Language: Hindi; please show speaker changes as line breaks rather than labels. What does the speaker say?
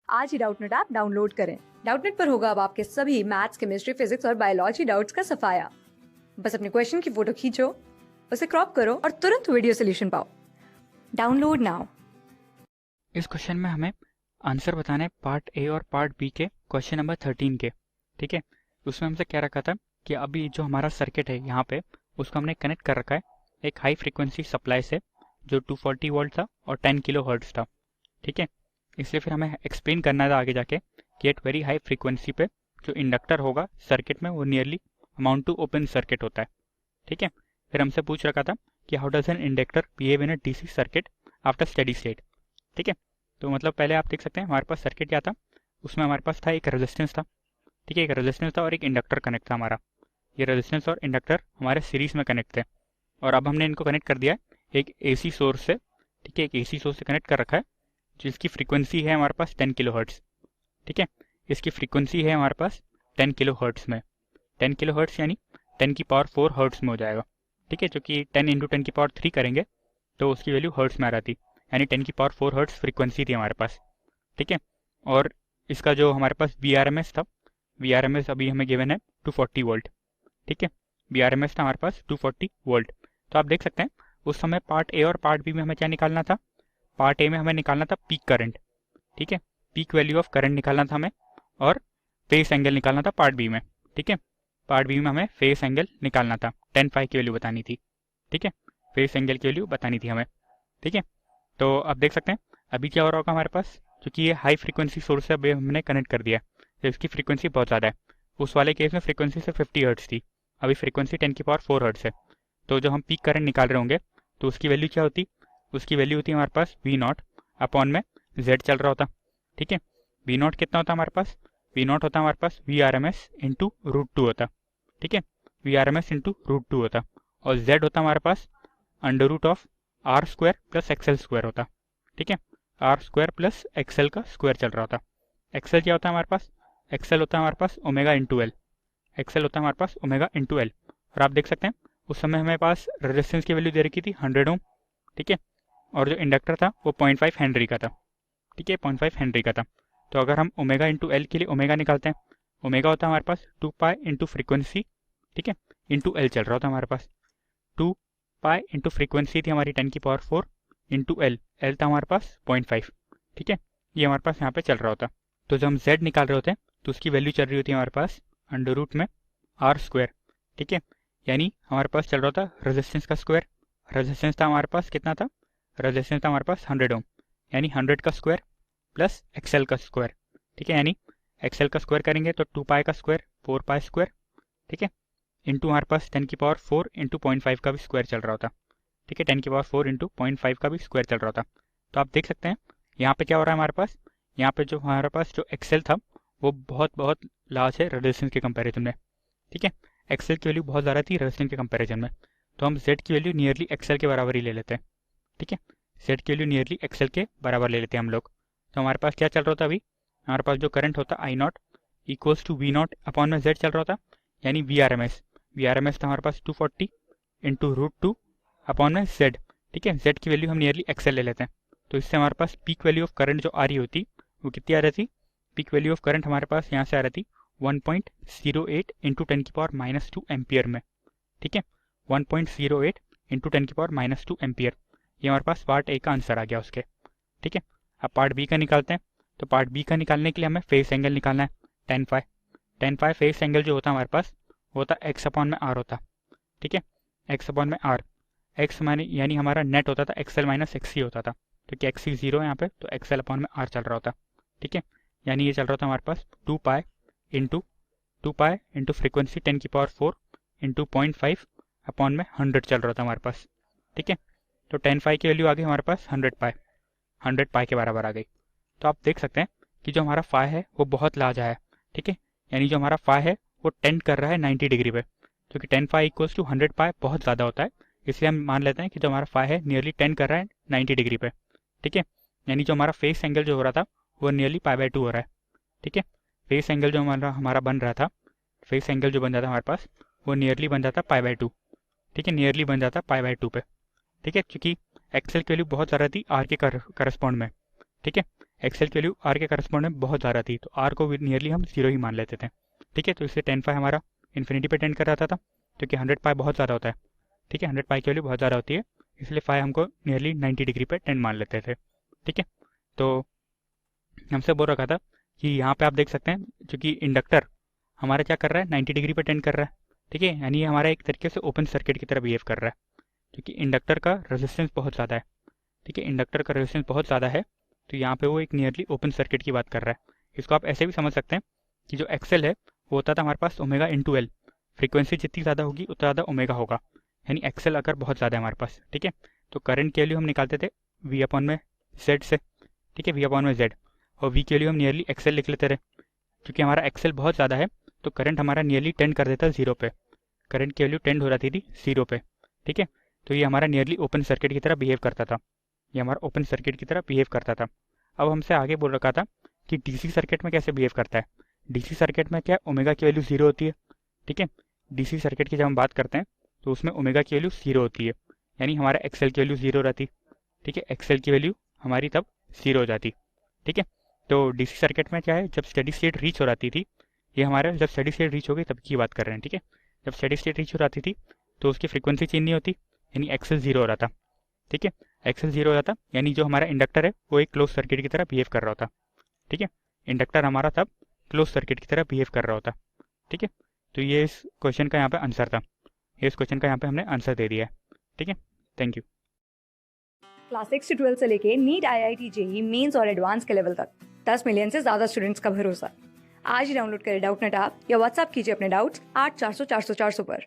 आज ही डाउटनेट ऐप डाउनलोड करें। डाउटनेट पर होगा अब आपके सभी मैथ्स, केमिस्ट्री, फिजिक्स और बायोलॉजी डाउट्स का सफाया। बस अपने क्वेश्चन की फोटो खींचो, उसे क्रॉप करो और तुरंत वीडियो सोल्यूशन पाओ। Download now.
इस क्वेश्चन में हमें आंसर बताना है पार्ट ए और पार्ट बी के क्वेश्चन नंबर 13 के। ठीक है, उसमें हमसे क्या रखा था कि अभी जो हमारा सर्किट है यहाँ पे उसको हमने कनेक्ट कर रखा है एक हाई फ्रीक्वेंसी सप्लाई से जो 240 वोल्ट था और 10 किलो हर्ट्ज था। ठीक है, इसलिए फिर हमें एक्सप्लेन करना था आगे जाके कि एट वेरी हाई फ्रीक्वेंसी पे जो इंडक्टर होगा सर्किट में वो nearly amount to open circuit होता है। ठीक है, फिर हमसे पूछ रखा था कि how does an inductor behave in a DC circuit after steady state. ठीक है, तो मतलब पहले आप देख सकते हैं हमारे पास सर्किट क्या था, उसमें हमारे पास था एक रेजिस्टेंस था। ठीक है, एक रेजिस्टेंस था और एक इंडक्टर कनेक्ट था हमारा। ये रेजिस्टेंस और इंडक्टर हमारे सीरीज में कनेक्ट थे और अब हमने इनको कनेक्ट कर दिया है एक एसी सोर्स से। ठीक है, एक एसी सोर्स से कनेक्ट कर रखा है जिसकी फ्रीक्वेंसी है हमारे पास 10 किलो हर्ट्स। ठीक है, इसकी फ्रीक्वेंसी है हमारे पास 10 किलो हर्ट्स में। 10 किलो हर्ट्स यानी 10 की पावर 4 हर्ट्स में हो जाएगा। ठीक है, जो कि 10 इंटू 10 की पावर 3 करेंगे तो उसकी वैल्यू हर्ट्स में आ जाती, यानी 10 की पावर 4 हर्ट्स फ्रीक्वेंसी थी हमारे पास। ठीक है, और इसका जो हमारे पास VRMS था, VRMS अभी हमें गिवन है 240 वोल्ट। ठीक है, VRMS था हमारे पास 240 वोल्ट। तो आप देख सकते हैं उस समय पार्ट ए और पार्ट बी में हमें क्या निकालना था। पार्ट ए में हमें निकालना था पीक करंट। ठीक है, पीक वैल्यू ऑफ करंट निकालना था हमें और फेस एंगल निकालना था पार्ट बी में। ठीक है, पार्ट बी में हमें फेस एंगल निकालना था, 10 फाई की वैल्यू बतानी थी। ठीक है, फेस एंगल की वैल्यू बतानी थी हमें। ठीक है, तो आप देख सकते हैं अभी क्या हो रहा होगा हमारे पास, क्योंकि ये हाई फ्रीक्वेंसी सोर्स से अभी हमने कनेक्ट कर दिया है तो इसकी फ्रीक्वेंसी बहुत ज़्यादा है। उस वाले केस में फ्रीक्वेंसी से 50 हर्ट्स थी, अभी फ्रीक्वेंसी 10 की पावर 4 हर्ट्स है। तो जब हम पीक करंट निकाल रहे होंगे तो उसकी वैल्यू क्या होती, उसकी वैल्यू होती है हमारे पास V0 अपॉन में Z चल रहा होता। ठीक है, V0 कितना होता है हमारे पास, V0 होता है हमारे पास VRMS इंटू √2 होता। ठीक है, VRMS इंटू √2 होता और Z होता हमारे पास under root of R square plus XL square होता। ठीक है, R स्क्वायर प्लस XL का स्क्वायर चल रहा होता। XL क्या होता है हमारे पास, XL होता है हमारे पास ओमेगा इंटू एल। XL होता है हमारे पास ओमेगा इंटू एल। और आप देख सकते हैं उस समय हमारे पास रेजिस्टेंस की वैल्यू दे रखी थी 100 ओम। ठीक है, और जो इंडक्टर था वो 0.5 हेनरी का था। ठीक है, 0.5 हेनरी का था। तो अगर हम ओमेगा इंटू एल के लिए ओमेगा निकालते हैं, ओमेगा होता है हमारे पास 2 पाई इंटू फ्रीक्वेंसी। ठीक है, इंटू एल चल रहा होता है हमारे पास। 2 पाई इंटू फ्रीक्वेंसी थी हमारी 10 की पावर 4 इंटू एल, एल था हमारे पास 0.5। ठीक है, ये हमारे पास यहाँ पे चल रहा होता। तो जब हम Z निकाल रहे होते हैं तो उसकी वैल्यू चल रही होती है हमारे पास अंडर रूट में R स्क्वायर। ठीक है, यानी हमारे पास चल रहा था रेजिस्टेंस का स्क्वायर। रेजिस्टेंस था हमारे पास कितना था, रेजिस्टेंस था हमारे पास 100 ओम, यानी 100 का स्क्वायर प्लस XL का स्क्वायर। ठीक है, यानी XL का स्क्वायर करेंगे तो 2 पाई का स्क्वायर 4 पाई स्क्वायर। ठीक है, इंटू हमारे पास 10 की पावर 4 इंटू 0.5 का भी स्क्वायर चल रहा होता। ठीक है, 10 की पावर 4 इंटू 0.5 का भी स्क्वायर चल रहा होता। तो आप देख सकते हैं यहाँ पे क्या हो रहा है हमारे पास, यहाँ पे जो हमारे पास जो XL था वो बहुत बहुत लार्ज है रेजिस्टेंस के कंपैरिजन में। ठीक है, XL की वैल्यू बहुत ज़्यादा थी रेजिस्टेंस के कंपैरिजन में, तो हम Z की वैल्यू नियरली XL के बराबर ही ले लेते हैं। ठीक है, Z की वैल्यू नियरली XL के बराबर ले लेते हैं हम लोग। तो हमारे पास क्या चल रहा होता अभी, हमारे पास जो करंट होता I0 equals to V0 upon में Z चल रहा होता, यानी VRMS था हमारे पास 240 इंटू √2 अपॉन में Z। ठीक है, Z की वैल्यू हम नियरली XL ले लेते हैं, तो इससे हमारे पास पीक वैल्यू ऑफ करंट जो आ रही होती वो कितनी आ रही थी, पीक वैल्यू ऑफ करंट हमारे पास यहाँ से आ रही थी 1.08 इंटू 10 की पावर -2 एम्पियर में। ठीक है, 1.08 इंटू 10 की पावर -2 एम्पियर, ये हमारे पास पार्ट ए का आंसर आ गया उसके। ठीक है, अब पार्ट बी का निकालते हैं। तो पार्ट बी का निकालने के लिए हमें फेस एंगल निकालना है 10 फाई। 10 फाई फेस एंगल जो होता है हमारे पास वो होता एक्स अपॉन में आर होता। ठीक है, एक्स अपॉन में आर, एक्स माने यानी हमारा नेट होता था XL माइनस XC होता था, क्योंकि XC 0 है यहाँ पे तो XL अपॉन में आर चल रहा होता। ठीक है, यानी ये चल रहा था हमारे पास 2 पाई इंटू फ्रीक्वेंसी 10 की पावर 4 इंटू 0.5 अपॉन में 100 चल रहा था हमारे पास। ठीक है, तो 10 फाई की वैल्यू आ गई हमारे पास 100 पाई के बराबर आ गई। तो आप देख सकते हैं कि जो हमारा फाई है वो बहुत लार्ज है। ठीक है, यानी जो हमारा फाई है वो टेंड कर रहा है 90 डिग्री पे, क्योंकि 10 फाई इक्वल्स टू 100 पाई बहुत ज़्यादा होता है, इसलिए हम मान लेते हैं कि जो हमारा फाई है नियरली 10 कर रहा है 90 डिग्री पे। ठीक है, यानी जो हमारा फेस एंगल जो हो रहा था वो नियरली π/2 हो रहा है। ठीक है, फेस एंगल जो हमारा बन रहा था, फेस एंगल जो बन जाता हमारे पास वो नियरली बन जाता π/2। ठीक है, नियरली बन जाता π/2 पे। ठीक है, क्योंकि XL की वैल्यू बहुत ज़्यादा थी R के करस्पॉन्ड में। ठीक है, एक्सेल की वैल्यू आर के करस्पॉन्ड में बहुत ज़्यादा थी, तो आर को नियरली हम 0 ही मान लेते थे। ठीक है, तो इससे 10 पाई हमारा इन्फिनिटी पे टेंड कर रहा था, क्योंकि 100 पाई बहुत ज़्यादा होता है। ठीक है, 100 पाई की वैल्यू बहुत ज़्यादा होती है, इसलिए फाई हमको नियरली 90 डिग्री पे टेंड मान लेते थे। ठीक है, तो हमसे बोल रखा था कि यहाँ पे आप देख सकते हैं, चूँकि इंडक्टर हमारा क्या कर रहा है, 90 डिग्री पे टेंड कर रहा है। ठीक है, यानी ये हमारा एक तरीके से ओपन सर्किट की तरह बिहेव कर रहा है, क्योंकि इंडक्टर का रेजिस्टेंस बहुत ज़्यादा है। ठीक है, इंडक्टर का रेजिस्टेंस बहुत ज़्यादा है, तो यहाँ पे वो एक नियरली ओपन सर्किट की बात कर रहा है। इसको आप ऐसे भी समझ सकते हैं कि जो एक्सेल है वो होता था हमारे पास ओमेगा इंटू एल, फ्रीक्वेंसी जितनी ज़्यादा होगी उतना ज़्यादा ओमेगा होगा, यानी एक्सेल अगर बहुत ज़्यादा है हमारे पास। ठीक है, तो करंट की वैल्यू हम निकालते थे वी अपॉन में जेड से। ठीक है, वी अपॉन में जेड, और वी की वैल्यू हम नियरली एक्सेल लिख लेते रहे। क्योंकि हमारा एक्सेल बहुत ज़्यादा है तो करंट हमारा नियरली टेंड कर देता जीरो पे, करंट की वैल्यू टेंड हो जाती थी जीरो पे। ठीक है, तो ये हमारा नियरली ओपन सर्किट की तरह बिहेव करता था, ये हमारा ओपन सर्किट की तरह बिहेव करता था। अब हमसे आगे बोल रखा था कि डीसी सर्किट में कैसे बिहेव करता है। डीसी सर्किट में क्या ओमेगा की वैल्यू जीरो होती है। ठीक है, डीसी सर्किट की जब हम बात करते हैं तो उसमें ओमेगा की वैल्यू जीरो होती है, यानी हमारा एक्सेल की वैल्यू जीरो रहती। ठीक है, एक्सेल की वैल्यू हमारी तब जीरो हो जाती। ठीक है, तो डीसी सर्किट में क्या है, जब स्टेडी स्टेट रीच हो जाती थी, ये हमारे जब स्टेडी स्टेट रीच हो गई तब की बात कर रहे हैं। ठीक है, जब स्टेडी स्टेट रीच हो जाती थी तो उसकी फ्रीक्वेंसी चेंज नहीं होती, यानी एक्सेल जीरो हो रहा था। ठीक है, एक्सेल जीरो हो जाता, यानी जो हमारा इंडक्टर है वो एक क्लोज सर्किट की तरह बिहेव कर रहा होता। ठीक है, इंडक्टर हमारा तब क्लोज सर्किट की तरह बिहेव कर रहा होता। ठीक है, तो ये इस क्वेश्चन का यहाँ पे आंसर था, ये इस क्वेश्चन का यहाँ पे हमने आंसर दे दिया है। ठीक है, थैंक यू।
क्लास 6 से 12 से लेके नीट, IIT, जेई मेंस और एडवांस के लेवल तक 10 मिलियन से ज्यादा स्टूडेंट्स का भरोसा। आज ही डाउनलोड करें डाउटनेट ऐप या व्हाट्सएप कीजिए अपने डाउट्स 8400 400 400 पर।